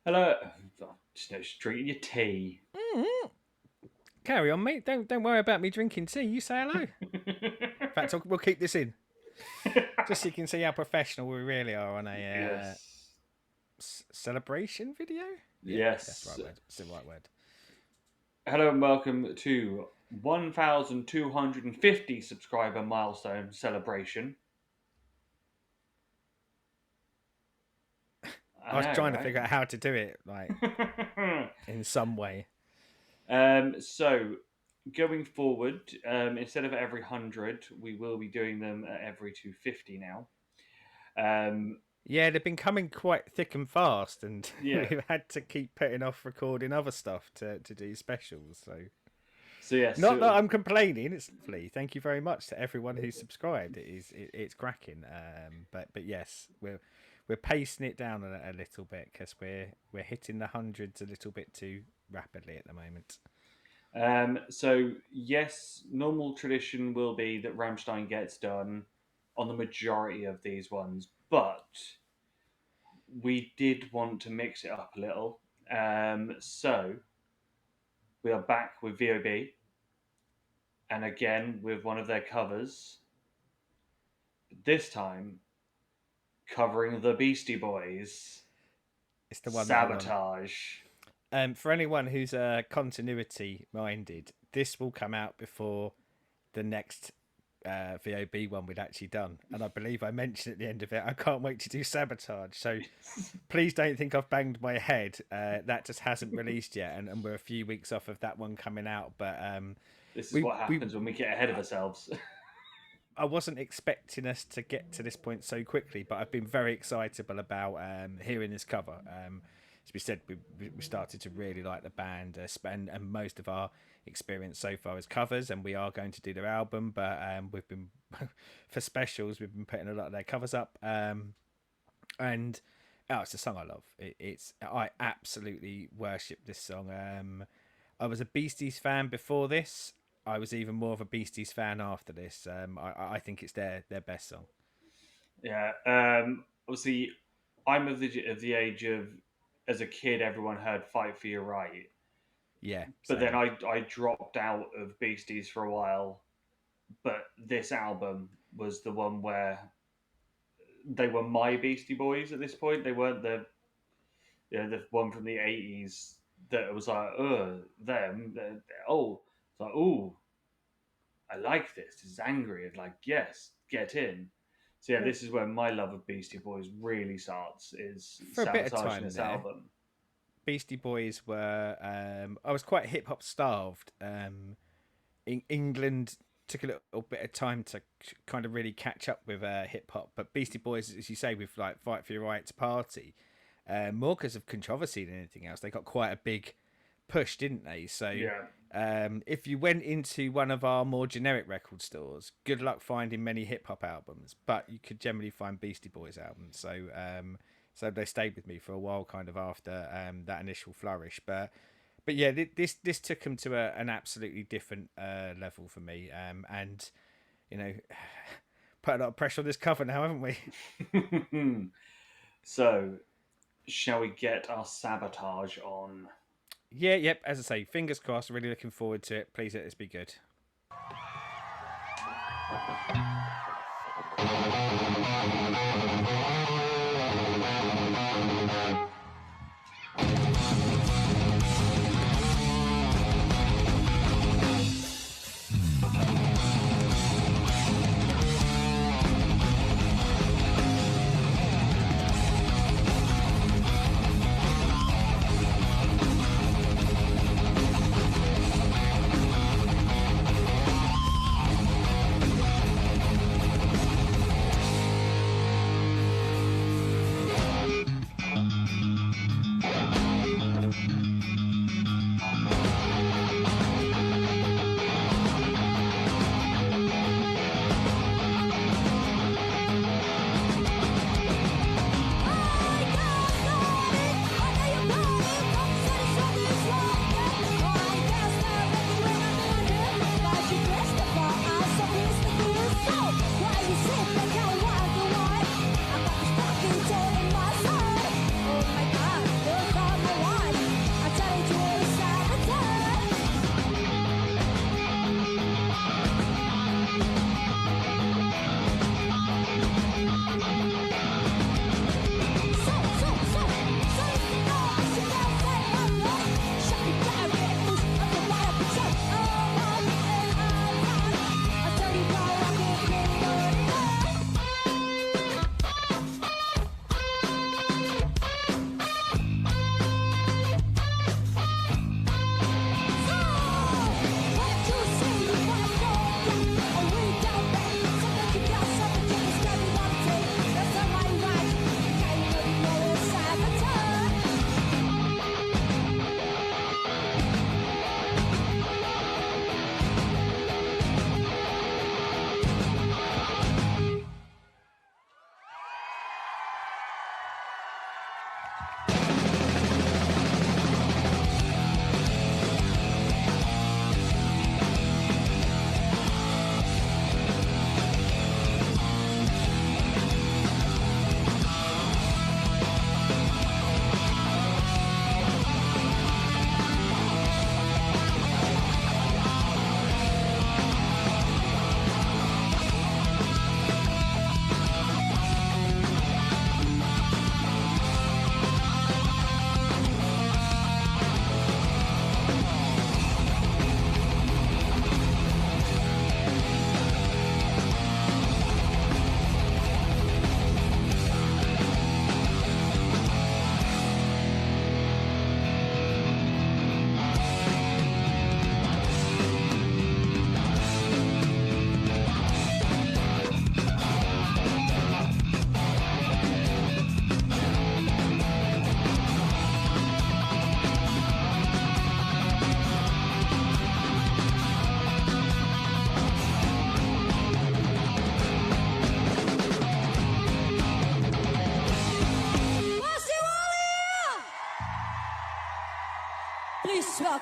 Hello. Just no drinking your tea. Carry on, mate. Don't worry about me drinking tea. You say hello. In fact, we'll keep this in just so you can see how professional we really are on a Yes. celebration video. Yeah, that's the Yes. right word. It's the right word. Hello and welcome to 1,250 subscriber milestone celebration. I was I trying to know, figure out how to do it, like right? in some way. So going forward, instead of every 100, we will be doing them at every 250 now. Um, Yeah, they've been coming quite thick and fast, and yeah. we've had to keep putting off recording other stuff to do specials. So, So yes. not that I'm complaining. It's lovely. Thank you very much to everyone who's subscribed. It's cracking. But yes, we're pacing it down a little bit because we're hitting the hundreds a little bit too rapidly at the moment. So yes, normal tradition will be that Rammstein gets done on the majority of these ones, but we did want to mix it up a little. So we are back with VOB, and again with one of their covers. This time covering the Beastie Boys, It's the one that I want. Sabotage. For anyone who's continuity minded, this will come out before the next VOB one we'd actually done. And I believe I mentioned at the end of it, I can't wait to do Sabotage. So please don't think I've banged my head. That just hasn't released yet. And we're a few weeks off of that one coming out. But This is we, what we happens when we get ahead of ourselves. I wasn't expecting us to get to this point so quickly, but I've been very excitable about hearing this cover. As we said, we started to really like the band, and most of our experience so far is covers, and we are going to do their album. But we've been for specials, we've been putting a lot of their covers up, and it's a song I love. I absolutely worship this song. I was a Beasties fan before this. I was even more of a Beasties fan after this. I think it's their best song. Yeah. Obviously, I'm of the age of, as a kid, everyone heard "Fight for Your Right," Yeah, but then same. I dropped out of Beasties for a while. But this album was the one where they were my Beastie Boys at this point. They weren't the one from the '80s that was like, them. Oh, it's like, oh, I like this. This is angry. It's like, yes, get in. So yeah, Well, this is where my love of Beastie Boys really starts. Is for a bit of sabotaging time this there, album. Beastie Boys were. I was quite hip hop starved. In England took a little bit of time to kind of really catch up with hip hop, but Beastie Boys, as you say, with like "Fight for Your Right to Party," more because of controversy than anything else. They got quite a big push, didn't they? So Yeah, if you went into one of our more generic record stores, good luck finding many hip hop albums, but you could generally find Beastie Boys albums. So they stayed with me for a while, kind of after that initial flourish. But yeah, this took them to an absolutely different level for me. And you know, put a lot of pressure on this cover now, haven't we? so, shall we get our sabotage on? Yeah, yep. As I say, fingers crossed. Really looking forward to it. Please let this be good.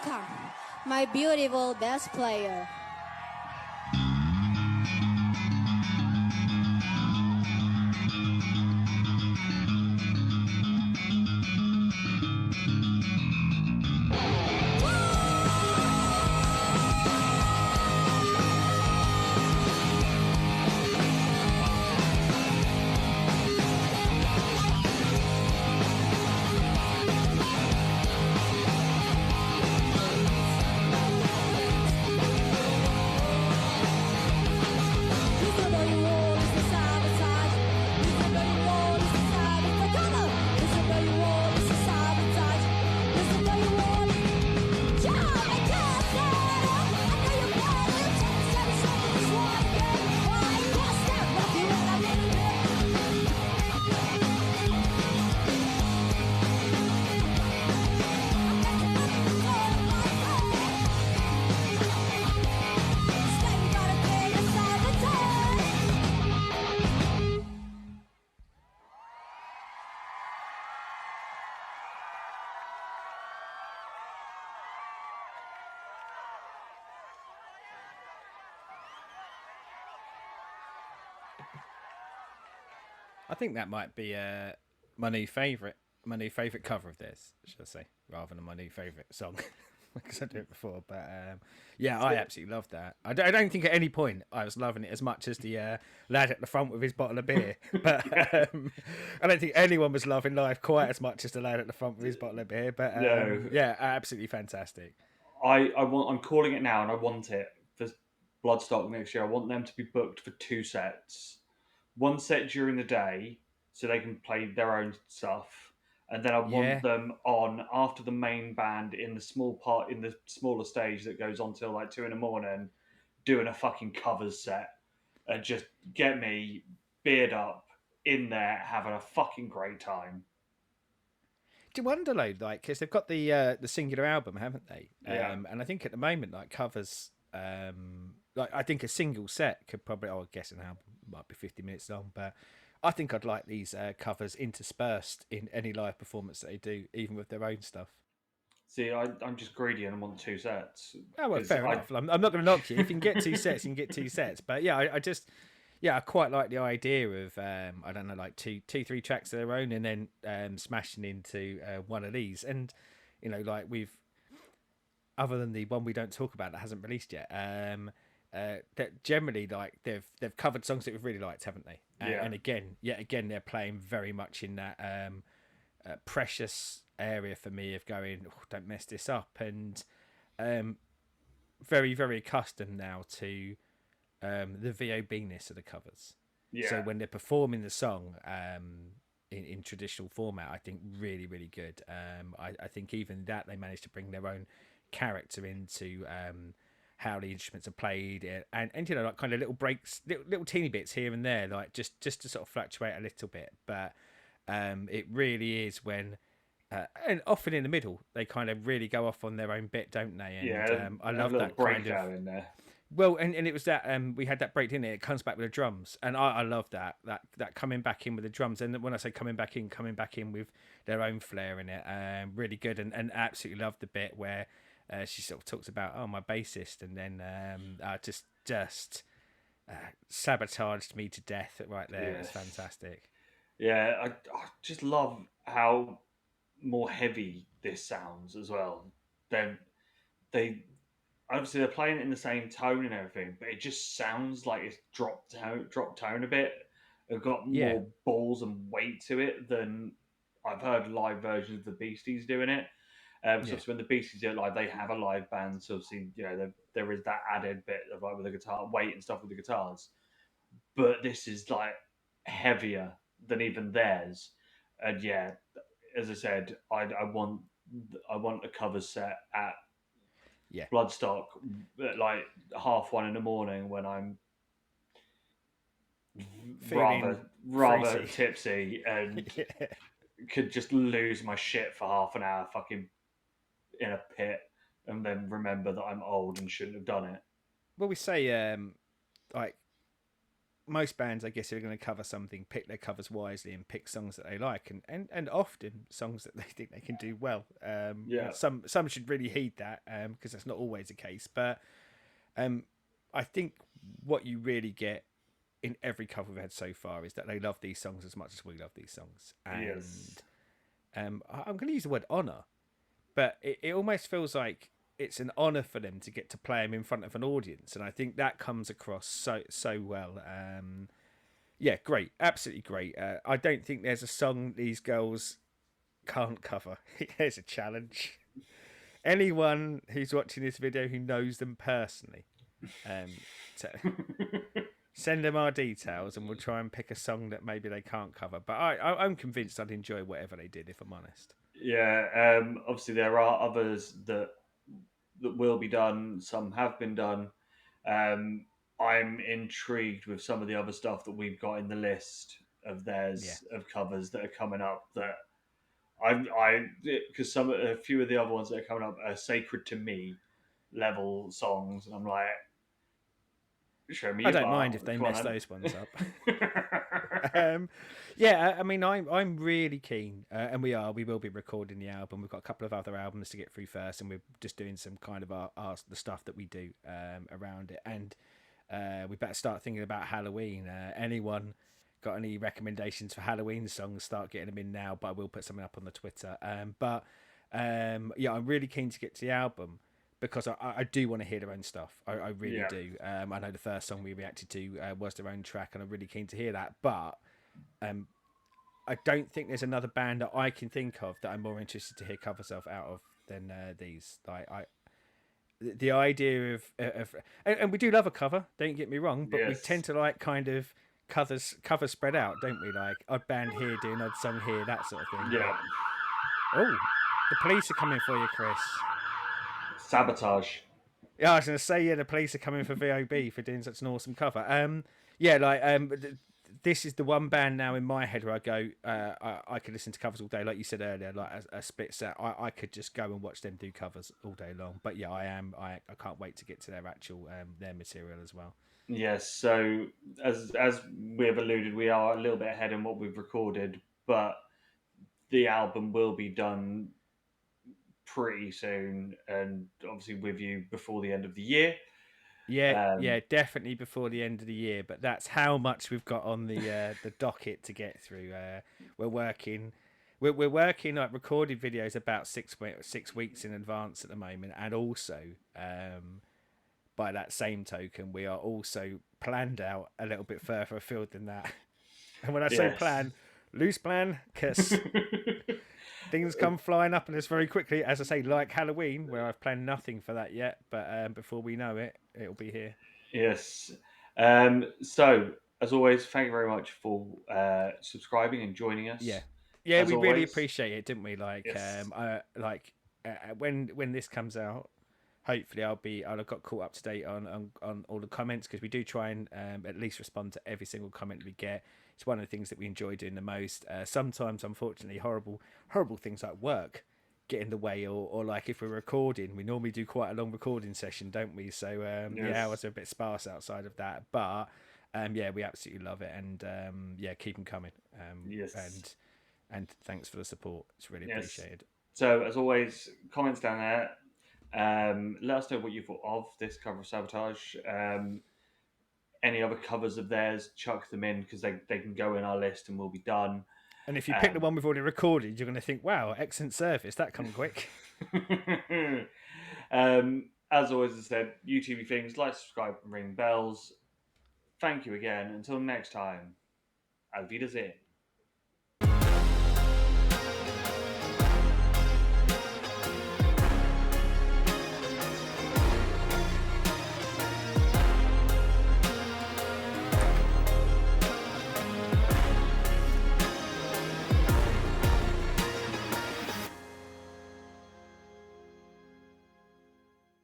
welcome my beautiful bass player. I think that might be my new favourite cover of this, should I say, rather than my new favourite song. Because I did it before, but yeah, I absolutely loved that. I don't think at any point I was loving it as much as the lad at the front with his bottle of beer. But I don't think anyone was loving life quite as much as the lad at the front with his bottle of beer. But No. yeah, absolutely fantastic. I'm calling it now, and I want it for Bloodstock next year. I want them to be booked for 2 sets. One set during the day, so they can play their own stuff, and then I Yeah. want them on after the main band in the smaller stage that goes on till like 2 a.m, doing a fucking covers set, and just get me beard up in there having a fucking great time. Do you wonder though, like, because they've got the singular album, haven't they? Yeah. And I think at the moment, like, covers, like, I think a single set could probably, I guess an album might be 50 minutes long, but I think I'd like these covers interspersed in any live performance that they do, even with their own stuff. See, I'm just greedy and I want 2 sets. Oh well, fair enough. I'm not going to knock you. If you can get 2 sets, you can get 2 sets. But yeah, I just, yeah, I quite like the idea of I don't know, like two, 3 tracks of their own, and then smashing into one of these. And you know, like we've, other than the one we don't talk about that hasn't released yet, that generally like they've covered songs that we've really liked, haven't they? Yeah. And again, yet again, they're playing very much in that precious area for me of going, oh, don't mess this up, and very, very accustomed now to the VOB-ness of the covers. Yeah. So when they're performing the song in traditional format, I think really, really good. I think even that they managed to bring their own character into how the instruments are played, and you know, like kind of little breaks, little teeny bits here and there, like just to sort of fluctuate a little bit. But it really is when, and often in the middle, they kind of really go off on their own bit, don't they? And Yeah, I love that breakdown kind of in there. Well, and it was that we had that break, didn't it? It comes back with the drums, and I love that coming back in with the drums. And when I say coming back in with their own flair in it, really good. And absolutely loved the bit where she sort of talks about, oh, my bassist, and then just sabotaged me to death right there. Yes. It was fantastic. Yeah, I just love how more heavy this sounds as well. Then they obviously they're playing it in the same tone and everything, but it just sounds like it's dropped tone a bit. It's got more balls and weight to it than I've heard live versions of the Beasties doing it. So when the Beasties do it live, they have a live band, so obviously, you know, there is that added bit of like with the guitar weight and stuff with the guitars. But this is like heavier than even theirs, and yeah, as I said, I want a cover set at Bloodstock at like 1:30 in the morning when I'm rather tipsy and could just lose my shit for half an hour fucking in a pit, and then remember that I'm old and shouldn't have done it. Well, we say like most bands, I guess, are going to cover something, pick their covers wisely, and pick songs that they like, and often songs that they think they can do well. Yeah. Some should really heed that because that's not always the case. But I think what you really get in every cover we've had so far is that they love these songs as much as we love these songs. And Yes. I'm going to use the word honor, but it almost feels like it's an honor for them to get to play them in front of an audience, and I think that comes across so well. Yeah, great, absolutely great. I don't think there's a song these girls can't cover. Here's a challenge. Anyone who's watching this video who knows them personally, send them our details, and we'll try and pick a song that maybe they can't cover. But I'm convinced I'd enjoy whatever they did, if I'm honest. Yeah. Obviously, there are others that will be done. Some have been done. I'm intrigued with some of the other stuff that we've got in the list of theirs of covers that are coming up. That because a few of the other ones that are coming up are sacred to me level songs, and I'm like, show me. I your don't bar. mind if they Come on, mess then. those ones up. Yeah, I mean, I'm really keen, and we will be recording the album. We've got a couple of other albums to get through first, and we're just doing some kind of the stuff that we do around it. And we better start thinking about Halloween. Anyone got any recommendations for Halloween songs? Start getting them in now. But I will put something up on the Twitter. Yeah, I'm really keen to get to the album, because I do want to hear their own stuff. I really do. I know the first song we reacted to was their own track, and I'm really keen to hear that. But I don't think there's another band that I can think of that I'm more interested to hear covers of out of than these. Like the idea of and we do love a cover. Don't get me wrong, but we Yes. tend to like kind of covers spread out, don't we? Like odd band here, do an odd song here, that sort of thing. Yeah. Oh, the police are coming for you, Chris. Sabotage. Yeah, I was going to say, yeah, the police are coming for VOB for doing such an awesome cover. Yeah, like this is the one band now in my head where I go, I could listen to covers all day, like you said earlier, like a split set. I could just go and watch them do covers all day long. But yeah, I can't wait to get to their actual their material as well. Yes. So as we have alluded, we are a little bit ahead in what we've recorded, but the album will be done pretty soon, and obviously with you before the end of the year. Yeah, definitely before the end of the year. But that's how much we've got on the docket to get through. We're working like recorded videos about 6 weeks in advance at the moment, and also by that same token, we are also planned out a little bit further afield than that. And when I say plan, loose plan, because things come flying up on us very quickly. As I say, like Halloween, where I've planned nothing for that yet, but before we know it, it'll be here. Yes. So, as always, thank you very much for subscribing and joining us. Yeah, As we always. really appreciate it, didn't we? Like, Yes. when this comes out, hopefully I'll have got caught up to date on all the comments, because we do try and at least respond to every single comment we get. It's one of the things that we enjoy doing the most. Sometimes, unfortunately, horrible things like work get in the way, or like if we're recording, we normally do quite a long recording session, don't we? So the hours are a bit sparse outside of that, but yeah, we absolutely love it, and yeah, keep them coming. Yes. And thanks for the support. It's really appreciated. So, as always, comments down there. Let us know what you thought of this cover of Sabotage. Any other covers of theirs, chuck them in, because they can go in our list and we'll be done. And if you pick the one we've already recorded, you're going to think, wow, excellent service. That come quick. As always, as I said, YouTube things, like, subscribe, and ring bells. Thank you again. Until next time, Auf Wiedersehen.